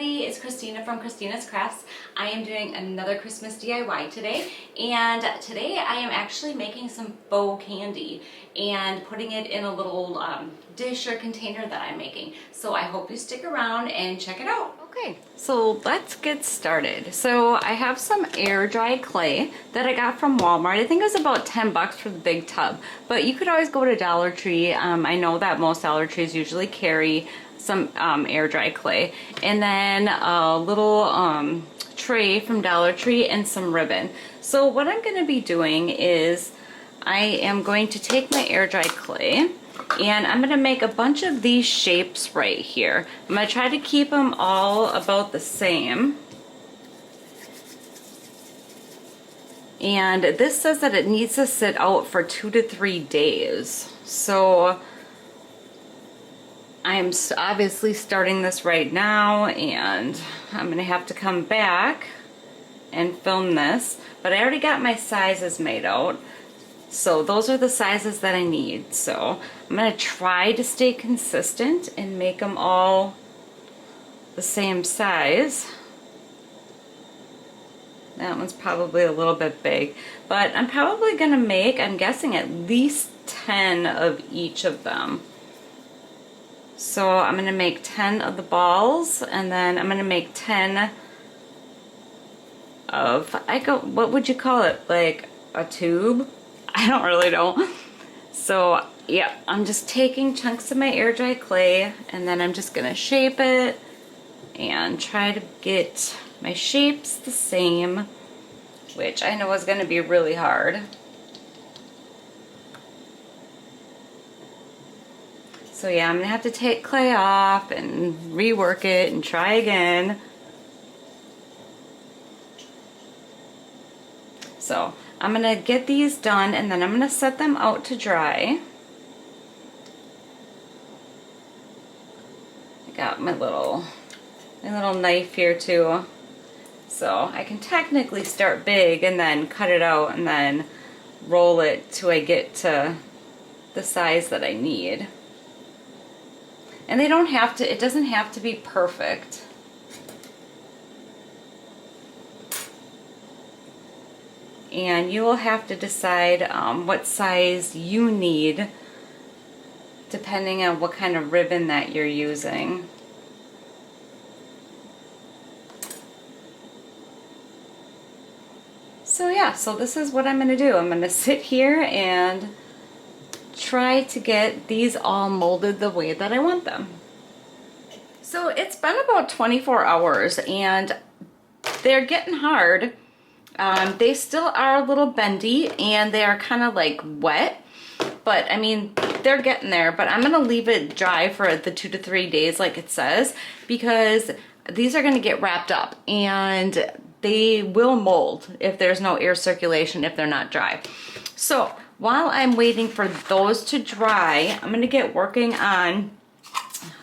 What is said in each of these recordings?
everybody, it's Christina from Christina's Crafts. I am doing another Christmas DIY today, and today I am actually making some faux candy and putting it in a little dish or container that I'm making. So I hope you stick around and check it out. Okay, so let's get started. So I have some air dried clay that I got from Walmart. I think it was about 10 bucks for the big tub, but you could always go to Dollar Tree. I know that most Dollar Trees usually carry some air dry clay, and then a little tray from Dollar Tree and some ribbon. So what I'm going to be doing is I am going to take my air dry clay and I'm going to make a bunch of these shapes right here. I'm going to try to keep them all about the same. And this says that it needs to sit out for 2 to 3 days. So I'm obviously starting this right now, and I'm gonna have to come back and film this, but I already got my sizes made out, so those are the sizes that I need. So I'm gonna try to stay consistent and make them all the same size. That one's probably a little bit big, but I'm probably gonna make, I'm guessing, at least 10 of each of them. So I'm going to make 10 of the balls, and then I'm going to make 10 of, what would you call it? Like a tube? I don't really know. So yeah, I'm just taking chunks of my air dry clay, and then I'm just going to shape it and try to get my shapes the same, which I know is going to be really hard. So yeah, I'm gonna have to take clay off and rework it and try again. So I'm gonna get these done, and then I'm gonna set them out to dry. I got my little knife here too. So I can technically start big and then cut it out and then roll it till I get to the size that I need. And they don't have to, it doesn't have to be perfect. And you will have to decide what size you need depending on what kind of ribbon that you're using. So yeah, so this is what I'm going to do. I'm going to sit here and try to get these all molded the way that I want them. So it's been about 24 hours and they're getting hard. They still are a little bendy and they are kind of like wet, but I mean, they're getting there. But I'm gonna leave it dry for the 2 to 3 days like it says, because these are gonna get wrapped up and they will mold if there's no air circulation, if they're not dry. So while I'm waiting for those to dry, I'm gonna get working on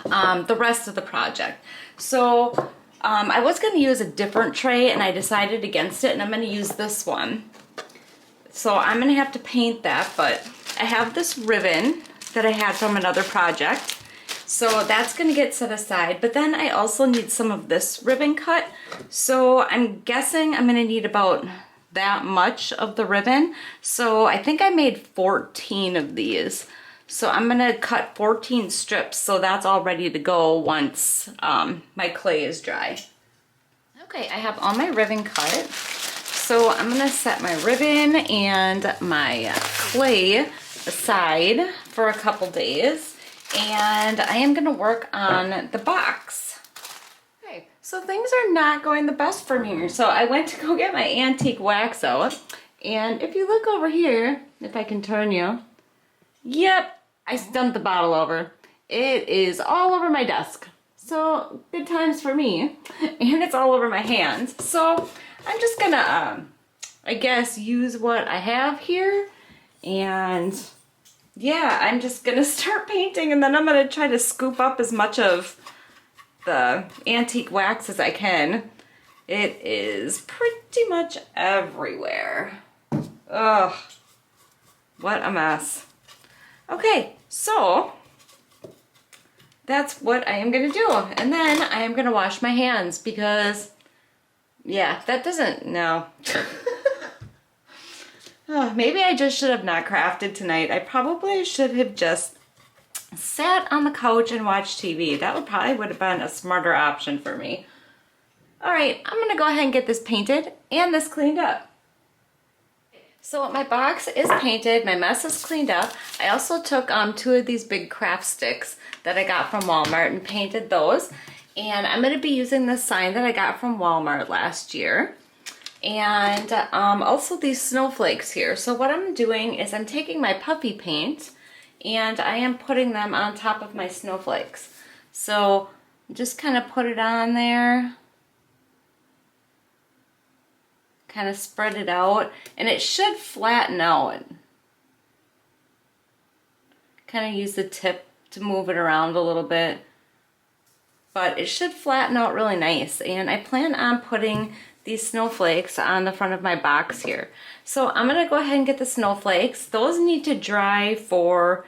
the rest of the project. So I was gonna use a different tray and I decided against it, and I'm gonna use this one. So I'm gonna have to paint that, but I have this ribbon that I had from another project. So that's gonna get set aside, but then I also need some of this ribbon cut. So I'm guessing I'm gonna need about that much of the ribbon. So I think I made 14 of these. So I'm gonna cut 14 strips, so that's all ready to go once my clay is dry. Okay, I have all my ribbon cut. So I'm gonna set my ribbon and my clay aside for a couple days, and I am gonna work on the box. So things are not going the best for me. So I went to go get my antique wax out, and if you look over here, if I can turn you, yep, I dumped the bottle over. It is all over my desk. So good times for me, and it's all over my hands. So I'm just gonna, I guess, use what I have here, and yeah, I'm just gonna start painting, and then I'm gonna try to scoop up as much of the antique wax as I can. It is pretty much everywhere. Ugh, what a mess. Okay, so that's what I am gonna do. And then I am gonna wash my hands because, yeah, that doesn't, no. Oh, maybe I just should have not crafted tonight. I probably should have just sat on the couch and watched TV. That would have been a smarter option for me. All right, I'm gonna go ahead and get this painted and this cleaned up. So my box is painted, my mess is cleaned up. I also took 2 of these big craft sticks that I got from Walmart and painted those. And I'm gonna be using this sign that I got from Walmart last year. And also these snowflakes here. So what I'm doing is I'm taking my puffy paint and I am putting them on top of my snowflakes. So just kind of put it on there, kind of spread it out, and it should flatten out. Kind of use the tip to move it around a little bit, but it should flatten out really nice. And I plan on putting these snowflakes on the front of my box here. So I'm gonna go ahead and get the snowflakes. Those need to dry for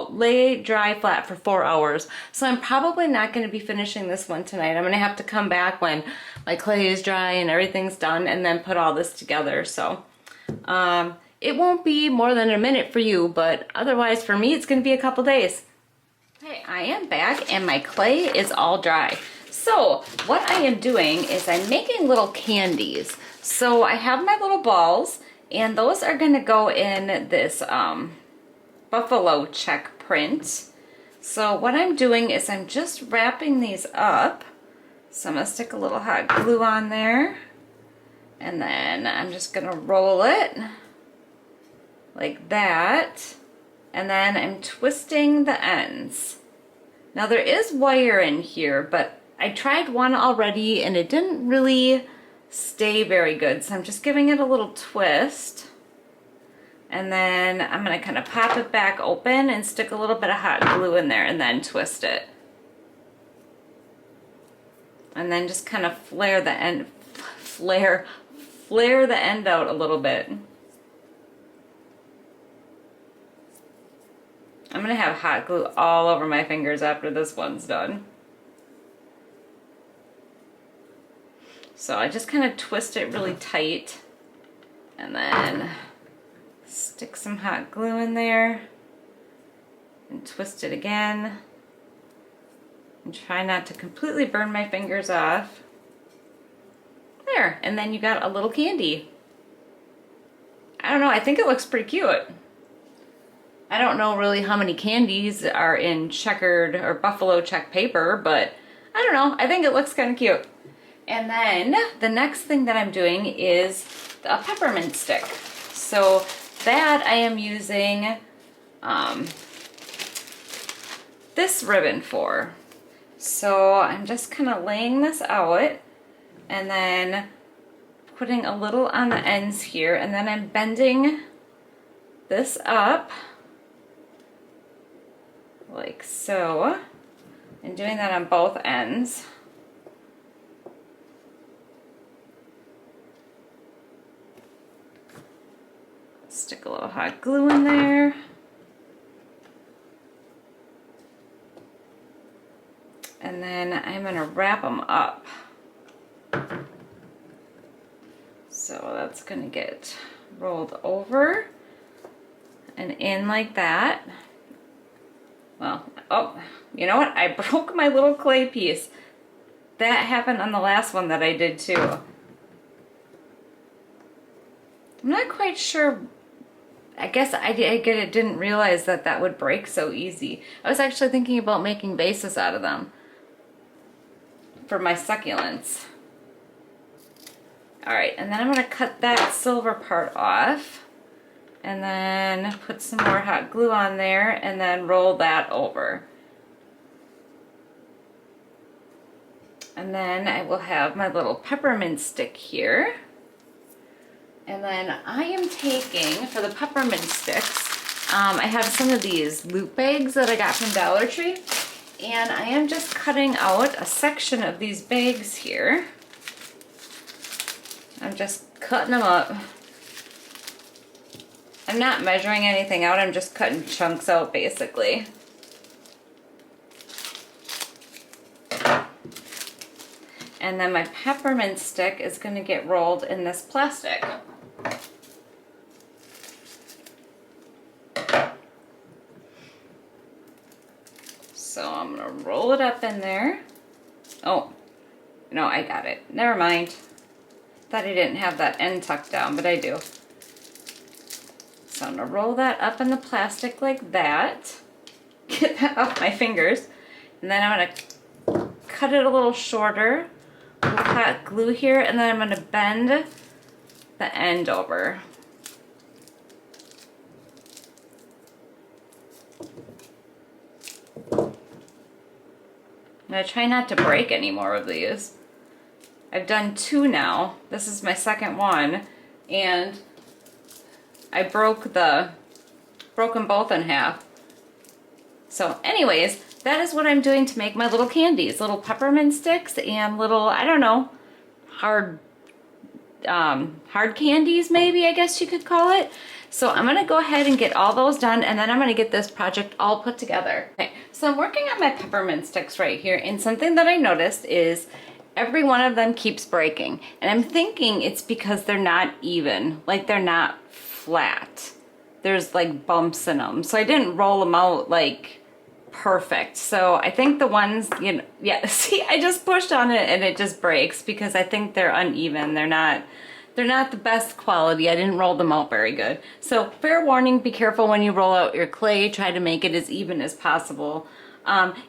lay dry flat for 4 hours. So I'm probably not gonna be finishing this one tonight. I'm gonna have to come back when my clay is dry and everything's done and then put all this together. So it won't be more than a minute for you, but otherwise for me it's gonna be a couple days. Okay, I am back and my clay is all dry. So what I am doing is I'm making little candies. So I have my little balls and those are gonna go in this buffalo check print. So what I'm doing is I'm just wrapping these up. So I'm gonna stick a little hot glue on there and then I'm just gonna roll it like that. And then I'm twisting the ends. Now there is wire in here, but I tried one already and it didn't really stay very good. So I'm just giving it a little twist. And then I'm gonna kind of pop it back open and stick a little bit of hot glue in there and then twist it. And then just kind of flare the end out a little bit. I'm gonna have hot glue all over my fingers after this one's done. So I just kind of twist it really tight and then stick some hot glue in there and twist it again and try not to completely burn my fingers off. There, and then you got a little candy. I don't know, I think it looks pretty cute. I don't know really how many candies are in checkered or buffalo check paper, but I don't know, I think it looks kind of cute. And then the next thing that I'm doing is a peppermint stick. So that I am using this ribbon for. So I'm just kind of laying this out and then putting a little on the ends here, and then I'm bending this up like so and doing that on both ends. Stick a little hot glue in there. And then I'm gonna wrap them up. So that's gonna get rolled over and in like that. Well, oh, you know what? I broke my little clay piece. That happened on the last one that I did too. I'm not quite sure. I guess I didn't realize that that would break so easy. I was actually thinking about making vases out of them for my succulents. All right, and then I'm gonna cut that silver part off and then put some more hot glue on there and then roll that over. And then I will have my little peppermint stick here. And then I am taking, for the peppermint sticks, I have some of these loot bags that I got from Dollar Tree. And I am just cutting out a section of these bags here. I'm just cutting them up. And I'm not measuring anything out, I'm just cutting chunks out basically. And then my peppermint stick is going to get rolled in this plastic. So I'm going to roll it up in there. Oh, no, I got it. Never mind. Thought I didn't have that end tucked down, but I do. So I'm going to roll that up in the plastic like that. Get that off my fingers. And then I'm going to cut it a little shorter. We'll hot glue here, and then I'm going to bend the end over. I'm going to try not to break any more of these. I've done 2 now. This is my second one, and I broke them both in half. So anyways, that is what I'm doing to make my little candies, little peppermint sticks and little, I don't know, hard candies maybe, I guess you could call it. So I'm gonna go ahead and get all those done, and then I'm gonna get this project all put together. Okay, so I'm working on my peppermint sticks right here, and something that I noticed is every one of them keeps breaking. And I'm thinking it's because they're not even, like they're not flat. There's like bumps in them. So I didn't roll them out like perfect. So I think the ones, you know, yeah, see, I just pushed on it and it just breaks because I think they're uneven. They're not the best quality. I didn't roll them out very good. So fair warning, be careful when you roll out your clay. Try to make it as even as possible.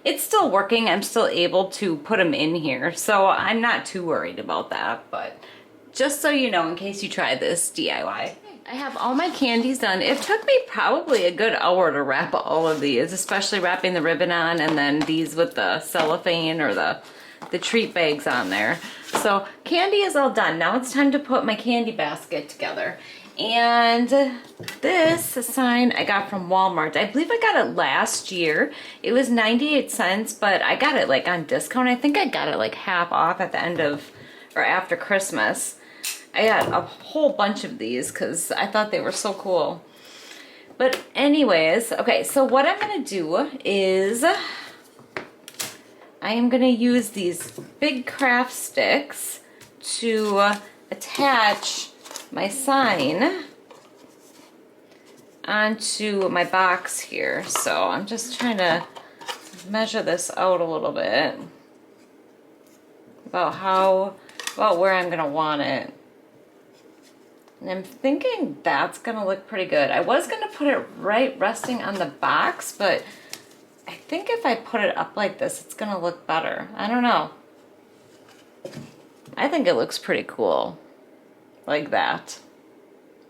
It's still working. I'm still able to put them in here. So I'm not too worried about that, but just so you know, in case you try this DIY. I have all my candies done. It took me probably a good hour to wrap all of these, especially wrapping the ribbon on and then these with the cellophane or the treat bags on there. So candy is all done. Now it's time to put my candy basket together. And this sign I got from Walmart. I believe I got it last year. It was 98 cents, but I got it like on discount. I think I got it like half off at the end of, or after Christmas. I got a whole bunch of these because I thought they were so cool. But anyways, okay, so what I'm gonna do is I am gonna use these big craft sticks to attach my sign onto my box here. So I'm just trying to measure this out a little bit about where I'm gonna want it. And I'm thinking that's gonna look pretty good. I was gonna put it right resting on the box, but I think if I put it up like this, it's gonna look better. I don't know. I think it looks pretty cool. Like that.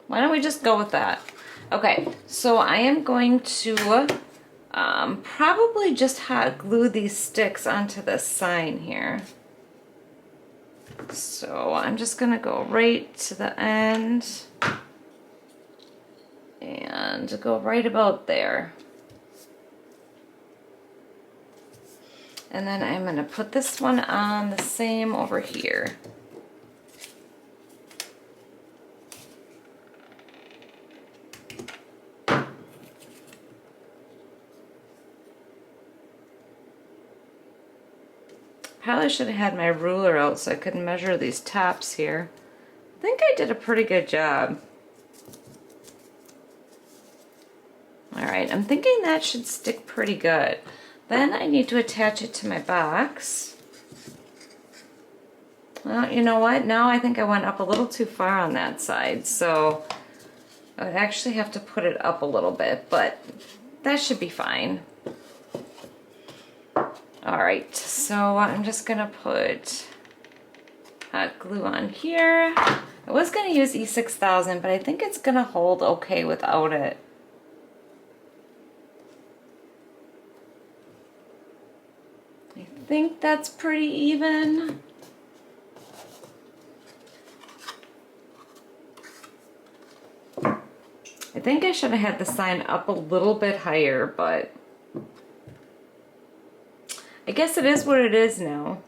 Why don't we just go with that? Okay, so I am going to probably just hot glue these sticks onto this sign here. So I'm just gonna go right to the end and go right about there. And then I'm gonna put this one on the same over here. Probably should have had my ruler out so I could measure these tops here. I think I did a pretty good job. Alright, I'm thinking that should stick pretty good. Then I need to attach it to my box. Well, you know what? Now I think I went up a little too far on that side, so I would actually have to put it up a little bit, but that should be fine. Alright, so I'm just gonna put hot glue on here. I was gonna use E6000, but I think it's gonna hold okay without it. I think that's pretty even. I think I should have had the sign up a little bit higher, but I guess it is what it is now.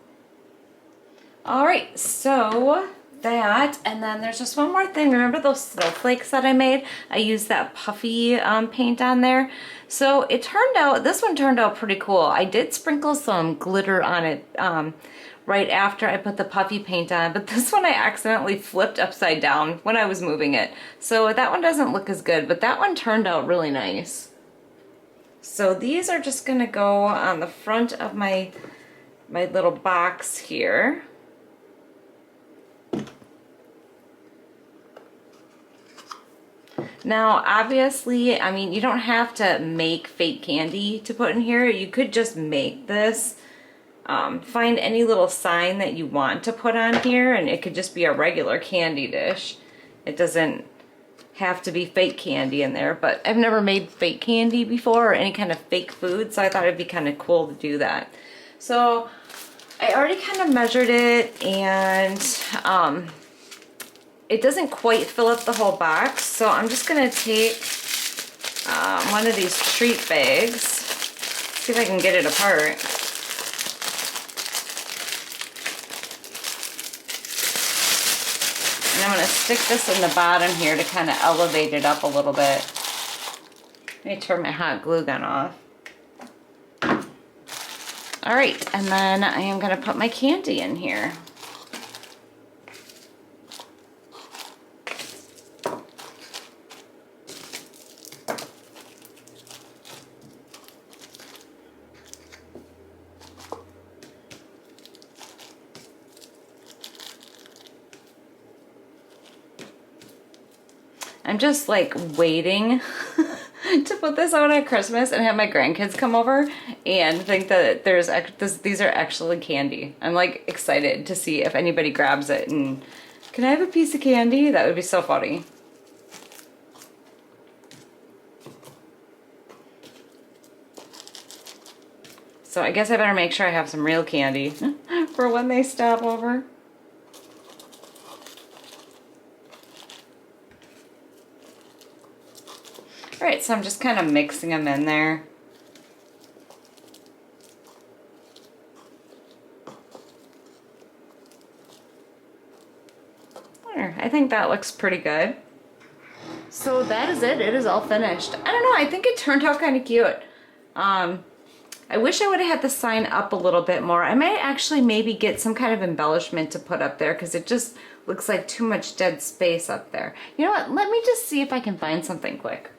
Alright, so that, and then there's just one more thing. Remember those snowflakes that I made? I used that puffy paint on there. So it turned out, this one turned out pretty cool. I did sprinkle some glitter on it right after I put the puffy paint on, but this one I accidentally flipped upside down when I was moving it. So that one doesn't look as good, but that one turned out really nice. So these are just gonna go on the front of my little box here. Now, obviously, I mean, you don't have to make fake candy to put in here. You could just make this. Find any little sign that you want to put on here, and it could just be a regular candy dish. It doesn't have to be fake candy in there, but I've never made fake candy before or any kind of fake food, so I thought it'd be kind of cool to do that. So I already kind of measured it, and it doesn't quite fill up the whole box, so I'm just gonna take one of these treat bags, see if I can get it apart. And I'm gonna stick this in the bottom here to kind of elevate it up a little bit. Let me turn my hot glue gun off. All right, and then I am gonna put my candy in here. I'm just like waiting to put this out at Christmas and have my grandkids come over and think that these are actually candy. I'm like excited to see if anybody grabs it and, can I have a piece of candy? That would be so funny. So I guess I better make sure I have some real candy for when they stop over. All right, so I'm just kind of mixing them in there. There, I think that looks pretty good. So that is it. It is all finished. I don't know, I think it turned out kind of cute. I wish I would have had the sign up a little bit more. I might actually maybe get some kind of embellishment to put up there because it just looks like too much dead space up there. You know what? Let me just see if I can find something quick.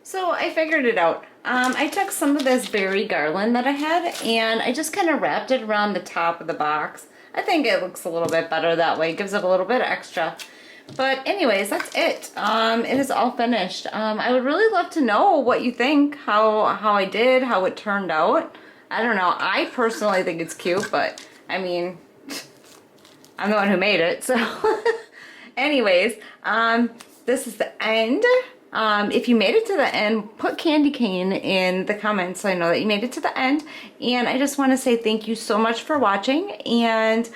So I figured it out. I took some of this berry garland that I had and I just kind of wrapped it around the top of the box. I think it looks a little bit better that way. It gives it a little bit extra. But anyways, that's it. It is all finished. I would really love to know what you think, how I did, how it turned out. I don't know. I personally think it's cute, but I mean, I'm the one who made it. So anyways, this is the end. If you made it to the end, put candy cane in the comments so I know that you made it to the end. And I just want to say thank you so much for watching, and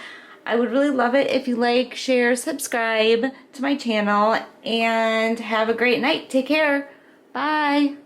I would really love it if you like, share, subscribe to my channel, and have a great night. Take care. Bye.